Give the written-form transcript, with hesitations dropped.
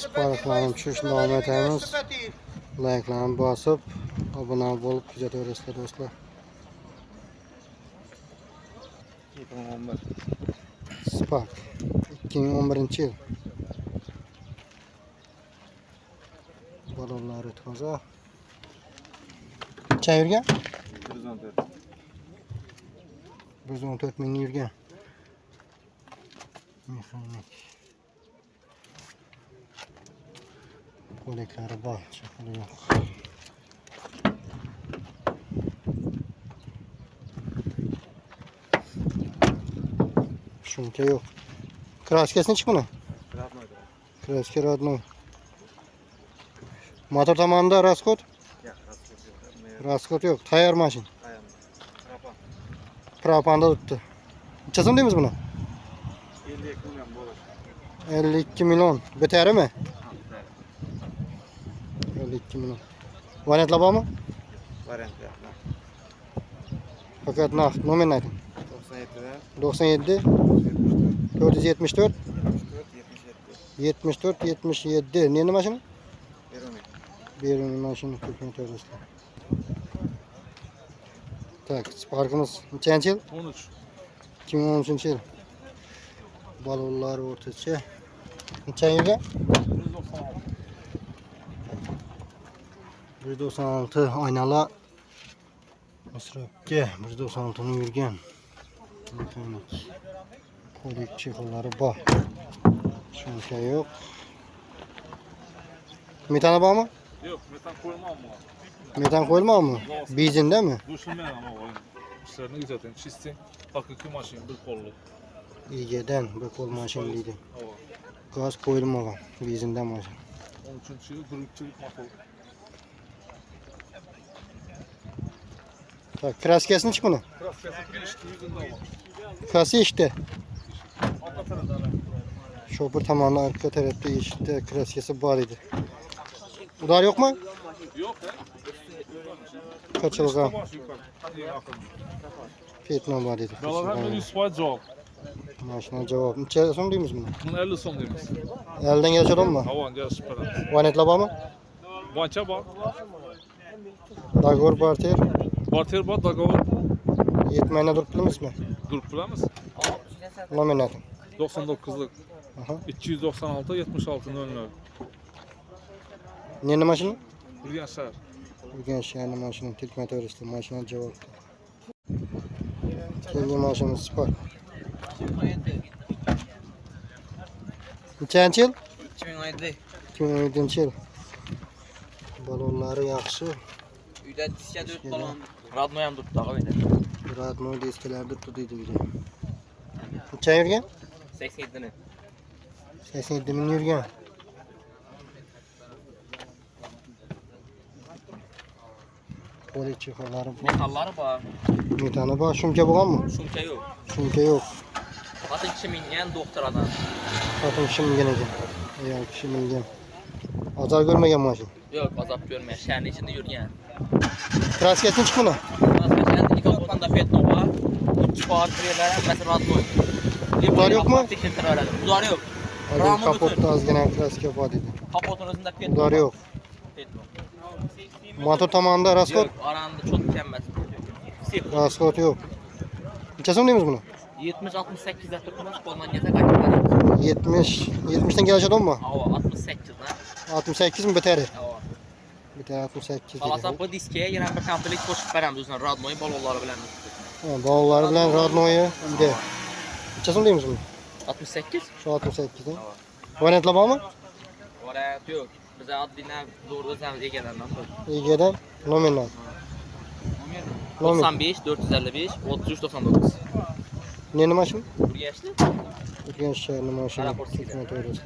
Sparklarni tushishni davom etamiz. Like'larni bosib, obuna bo'lib kuzataverasizlar do'stlar. 2011. Spark 2011-yil. Balonlari toza. Necha yurgan? 114. 114 ming yurgan. Mexanik. Qo'liklari bor, chaqali yo'q. Shuncha yo'q. Kraskasi nechi buni? Kraska родной. Motor tomonida расход? Расход yo'q. Tayyor mashina. Propanda turibdi. Necha so'm deymiz buni? 52 milyon bo'lish. 52 milyon. Bitarimi? 52 milyon. Variantlar bormi? Variant yo'q. Fakat naqd nomerni ayting. 97 97 474 77. 77. Neni mashina? Berumi. Berumi mashina ko'paytirishlar. Tak, Spark'ımız neçinchi yil? 13. 2013-yil. Balonlar o'rtacha. Necha yilga? 196 aynalar. Misrobga 196 ni yurgan. Mexanik. Qo'lik chexollari bor. Shuncha yo'q. Metani bormi? Yo'q, metan qo'ymayman. Metan qo'yilmayapmi? Benzindami? Düşünmeyen ama oyun. İşlerini zaten çizsin. Hakiki maşin bir kollu. Egedan bir qo'l mashina deydi. Hava. Gaz qo'yilmagan. Benzindan mashina. 13. yıl grupçilik motor. Tak, kraskasi nechi buni? Kraskası bir işte yüzünde ama. Kraskasi işte. Arka tarafta. Şoför tomoni arka tarafda eshikda kraskasi bor edi. Udar yo'qmi? Yok he. Kaçılgan. Baş yukarı. Hadi yakın. Petno bor edi. Dalar hem 100% cevap. Mashina javob. Necha so'm deymiz buni? Bunu 50 son deyimiz. Eldan kelishadimi? Havan gel süper. Vanetlar bormi? Bança bak. Dagor barter. Barter bak dagavar. Yetmayna turib bilamizmi? Durup bilemez. Nomerni ayting. 99'lık. Aha. 296 76 00. Neni mashina? Burgen şehir. Urgan shahar mashina tekma to'g'risida mashina javob. Keyingi mashinamiz Spark. 2017-yil? 2017. 2017-yil. Balonlari yaxshi. Uyda diska 4 balon. Radno ham turibdi og'a uyda. Radno diskalar turibdi deydi uyda. Necha yurgan? 87 ni. 87 ming yurgan. Qo'lik chexollari bor. Metallari bor. Metani bor. Shumka bo'lganmi? Shuncha yo'q. Shumka yo'q. Xotin kishi mingan doktordan. Xotin kishi mingan ekan. Ayol kishi mingan. Azor ko'rmagan mashina. Yo'q, azob ko'rmay, shaharning ichida yurgan. Kraskasi nechi buni? Mas'uliyat ikkovida petno bor. 3 qavat kirlar, masalan, radno. Udar yo'qmi? Udar yo'q. Kapotda ozgina kraska bor dedi. Kapotning o'zida petno. Udar yo'q. Petno. Motor tomonida расход? Yo'q, oranda cho'tib emas. Расход yo'q. Necha so'm deymiz buni? 70-68 da turibmiz, qo'ldan yeta qaytib. 70 dan kelishadimi? Havo 68 dan. 68 mi bitari? Havo. Bitari 68. Xalosa bu diskaya yana bir komplet qo'shib beramiz o'zini radnoy balonlari bilan. Ha, bolalar bilan rodnoyi uyda. Necha so'm deymiz buni? 68. Shu 68 dan. Variantlar bormi? Variant yo'q. Biz oddiydan zo'r o'zamiz egalardan tur. Egadan nominal. Nomer 95 455 33 99. Neni mashina? Burgashli. Urgan shahar mashina. Aeroport. To'g'ri.